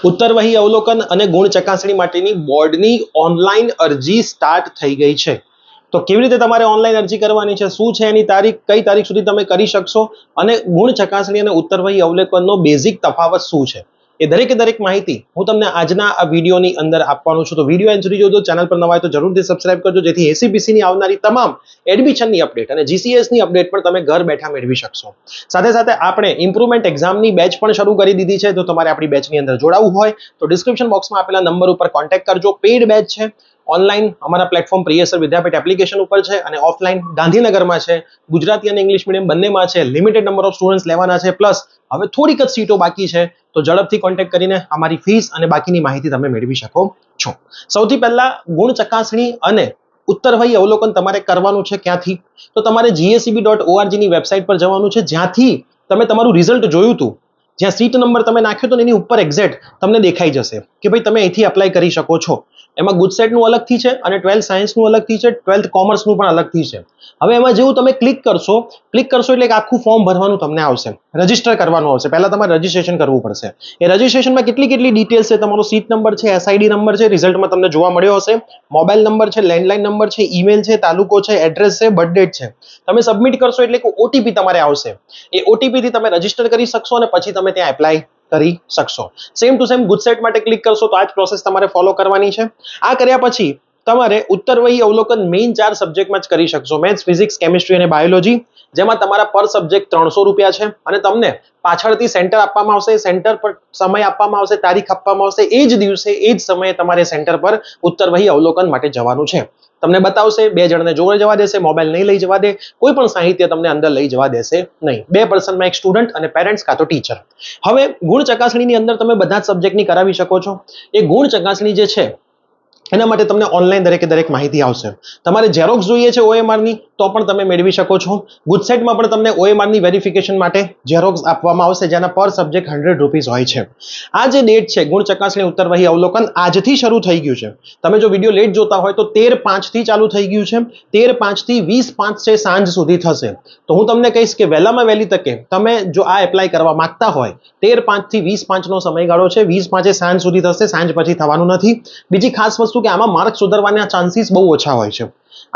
ઉત્તરવહી અવલોકન અને ગુણ ચકાસણી માટેની બોર્ડની ઓનલાઈન અરજી સ્ટાર્ટ થઈ ગઈ છે. તો કેવી રીતે તમારે ઓનલાઈન અરજી કરવાની છે, શું છે એની તારીખ, કઈ તારીખ સુધી તમે કરી શકશો અને ગુણ ચકાસણી અને ઉત્તરવહી અવલોકનનો બેઝિક તફાવત શું છે, એ દરેક માહિતી હું તમને આજના આ વિડીયોની અંદર આપવાનું છું. તો વિડીયો એન્ડ સુધી જોજો. ચેનલ પર નવા હોય તો જરૂરથી સબસ્ક્રાઇબ કરજો, જેથી એસીપીસી ની આવનારી તમામ એડમિશનની અપડેટ અને જીસીએસ ની અપડેટ પણ તમે ઘર બેઠા મેળવી શકશો. સાથે સાથે આપણે ઇમ્પ્રુવમેન્ટ એક્ઝામની બેચ પણ શરૂ કરી દીધી છે. તો તમારે આપણી બેચની અંદર જોડાવવું હોય તો ડિસ્ક્રિપ્શન બોક્સમાં આપેલા નંબર ઉપર કોન્ટેક્ટ કરજો. પેઇડ બેચ છે, ઓનલાઈન અમારા પ્લેટફોર્મ પ્રિયસર વિદ્યાપીઠ એપ્લિકેશન ઉપર છે અને ઓફલાઈન ગાંધીનગરમાં છે. ગુજરાતી અને ઇંગ્લિશ મીડિયમ બંનેમાં છે. લિમિટેડ નંબર ઓફ સ્ટુડન્ટ્સ લેવાના છે. પ્લસ હવે થોડીક જ સીટો બાકી છે, તો ઝડપથી કોન્ટેક્ટ કરીને અમારી ફીસ અને બાકીની માહિતી તમે મેળવી શકો છો. સૌથી પહેલા ગુણ ચકાસણી અને ઉત્તરવહી અવલોકન તમારે કરવાનું છે ક્યાંથી? તો તમારે GSEB.org ની વેબસાઇટ પર જવાનું છે, જ્યાંથી તમે તમારું રિઝલ્ટ જોયું હતું, જ્યાં સીટ નંબર તમે નાખ્યો તો એની ઉપર એક્ઝેક્ટ તમને દેખાઈ જશે કે ભાઈ તમે અહીંથી અપ્લાય કરી શકો છો. એમાં ગુજસેટનું અલગથી છે અને 12th સાયન્સનું અલગથી છે, 12th કોમર્સનું પણ અલગથી છે. હવે એમાં જેવું તમે ક્લિક કરશો એટલે એક આખું ફોર્મ ભરવાનું તમને આવશે, રજીસ્ટર કરવાનું આવશે. પહેલા તમારે રજીસ્ટ્રેશન કરવું પડશે. એ રજીસ્ટ્રેશનમાં કેટલી ડિટેલ્સ છે, તમારો સીટ નંબર છે, SID નંબર છે, રિઝલ્ટમાં તમને જોવા મળ્યો હશે, મોબાઈલ નંબર છે, લેન્ડલાઇન નંબર છે, ઈમેલ છે, તાલુકો છે, એડ્રેસ છે, બર્થ ડેટ છે. તમે સબમિટ કરશો એટલે એક ઓટીપી તમારે આવશે. એ ઓટીપી થી તમે રજીસ્ટર કરી શકશો અને પછી તમે ત્યાં એપ્લાય કરી શકશો. સેમ ટુ સેમ ગુજસેટ માટે ક્લિક કરશો તો આ જ પ્રોસેસ તમારે ફોલો કરવાની છે. આ કર્યા પછી તમારે ઉત્તરવહી અવલોકન મેઇન 4 સબ્જેક્ટમાં જ કરી શકશો: મેથ્સ, ફિઝિક્સ, કેમિસ્ટ્રી અને બાયોલોજી, જેમાં તમારા પર સબ્જેક્ટ 300 રૂપિયા છે અને તમને પાછળથી સેન્ટર આપવામાં આવશે. સેન્ટર પર સમય આપવામાં આવશે, તારીખ આપવામાં આવશે. એ જ દિવસે એ જ સમયે તમારે સેન્ટર પર ઉત્તરવહી અવલોકન માટે જવાનું છે. તમને બતાવશે, 2 જણને જોડે જવા દેશે, મોબાઈલ નહીં લઈ જવા દે, કોઈ પણ સાહિત્ય તમને અંદર લઈ જવા દેશે નહીં. 2 પર્સનમાં એક સ્ટુડન્ટ અને પેરેન્ટ્સ કાં તો ટીચર. હવે ગુણ ચકાસણીની અંદર તમે બધા જ સબ્જેક્ટની કરાવી શકો છો. એ ગુણ ચકાસણી જે છે એના માટે તમને ઓનલાઈન દરેક માહિતી આવશે. તમારે ઝેરોક્સ જોઈએ છે OMR ની તો પણ તમે મેળવી શકો છો. ગુજસેટમાં પણ તમને OMR ની વેરિફિકેશન માટે ઝેરોક્સ આપવામાં આવશે, જેના પર સબ્જેક્ટ 100 રૂપીસ હોય છે. આ જે ડેટ છે ગુણ ચકાસણી ઉત્તરવહી અવલોકન આજથી શરૂ થઈ ગયું છે. તમે જો વિડીયો લેટ જોતા હોય તો 13/5 થી ચાલુ થઈ ગયું છે. 13/5 થી 20/5 છે સાંજ સુધી થશે. તો હું તમને કહીશ કે વહેલામાં વહેલી તકે તમે જો આ એપ્લાય કરવા માંગતા હોય, 13/5 થી 20/5 નો સમયગાળો છે. 20/5 સાંજ સુધી થશે, સાંજ પછી થવાનું નથી. બીજી ખાસ વસ્તુ કે આમાં માર્ક સુધારવાના ચાન્સીસ બહુ ઓછા હોય છે.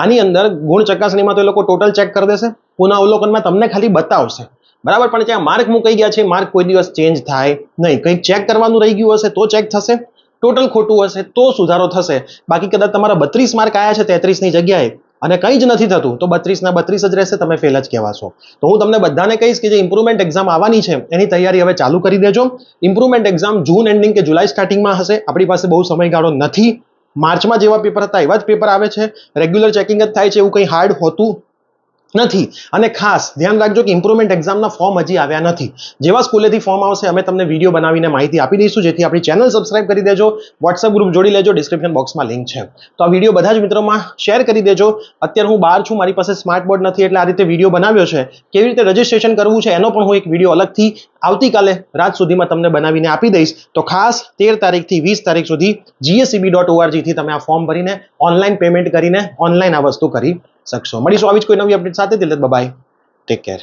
આની અંદર ગુણ ચકાસણીમાં તો એ લોકો ટોટલ ચેક કરી દેશે, પુનઃ અવલોકનમાં તમને ખાલી બતાવશે, બરાબર, પણ ત્યાં માર્ક મુકાઈ ગયા છે, માર્ક કોઈ દિવસ ચેન્જ થાય નહીં. કંઈક ચેક કરવાનું રહી ગયું હશે તો ચેક થશે, ટોટલ ખોટું હશે તો સુધારો થશે. બાકી કદાચ તમારા 32 માર્ક આવ્યા છે 33 ની જગ્યાએ અને કંઈ જ નથી થતું તો 32 ના 32 જ રહેશે, તમે ફેલ જ કહેવાશો. તો હું તમને બધાને કહીશ કે જે ઇમ્પ્રુવમેન્ટ એક્ઝામ આવવાની છે એની તૈયારી હવે ચાલુ કરી દેજો. ઇમ્પ્રુવમેન્ટ એક્ઝામ જૂન એન્ડિંગ કે જુલાઈ સ્ટાર્ટિંગમાં હશે. આપણી પાસે બહુ સમયગાળો નથી. માર્ચમાં જેવા પેપર હતા એવા જ પેપર આવે છે. રેગ્યુલર ચેકિંગ જ થાય છે, એવું કંઈ હાર્ડ હોતું નથી. અને ખાસ ધ્યાન રાખજો કે ઇમ્પ્રુવમેન્ટ એક્ઝામના ફોર્મ હજી આવ્યા નથી. જેવા સ્કૂલેથી ફોર્મ આવશે અમે તમને વિડીયો બનાવીને માહિતી આપી દઈશું, જેથી આપણી ચેનલ સબસ્ક્રાઇબ કરી દેજો, વોટ્સએપ ગ્રુપ જોડી લેજો, ડિસ્ક્રિપ્શન બોક્સમાં લિંક છે. તો આ વિડીયો બધા જ મિત્રોમાં શેર કરી દેજો. અત્યારે હું બહાર છું, મારી પાસે સ્માર્ટ બોર્ડ નથી, એટલે આ રીતે વિડીયો બનાવ્યો છે. કેવી રીતે રજીસ્ટ્રેશન કરવું છે એનો પણ હું એક વિડીયો અલગથી આવતીકાલે રાત સુધીમાં તમને બનાવીને આપી દઈશ. તો ખાસ 13 તારીખથી 20 તારીખ સુધી GSEB.org થી તમે આ ફોર્મ ભરીને ઓનલાઈન પેમેન્ટ કરીને ઓનલાઈન આ વસ્તુ કરી શકશો. મળીશું આવી જ કોઈ નવી અપડેટ સાથે. Bye, take care.